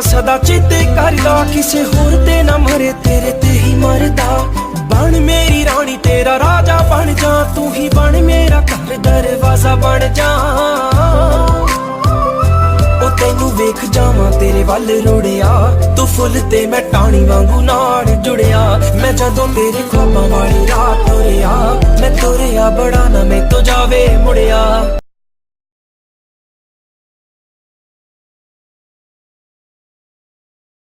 ਤਾਂ ਸਦਾ ਚੇਤੇ ਕਰਦਾ, ਕਿਸੇ ਹੋਰ ਤੇ ਨਾ ਮਰੇ ਤੇਰੇ ਤੇ ਹੀ ਮਰਦਾ। ਬਣ ਮੇਰੀ ਰਾਣੀ ਤੇਰਾ ਰਾਜਾ ਬਣ ਜਾ, ਤੂੰ ਹੀ ਬਣ ਮੇਰਾ ਘਰ ਦਰਵਾਜ਼ਾ ਬਣ ਜਾ। ਉਹ ਤੈਨੂੰ ਵੇਖ ਜਾਵਾਂ ਤੇਰੇ ਵੱਲ ਰੁੜਿਆ, ਤੂੰ ਫੁੱਲ ਤੇ ਮੈਂ ਟਾਹਣੀ ਵਾਂਗੂ ਨਾਲ ਜੁੜਿਆ। ਮੈਂ ਜਦੋਂ ਤੇਰੇ ਖ਼ਵਾਬਾਂ ਵਾਲੀ ਰਾਤ ਤੁਰਿਆ, ਮੈਂ ਤੁਰਿਆ ਬੜਾ ਨਾ ਮੈਥੋਂ ਜਾਵੇ ਮੁੜਿਆ।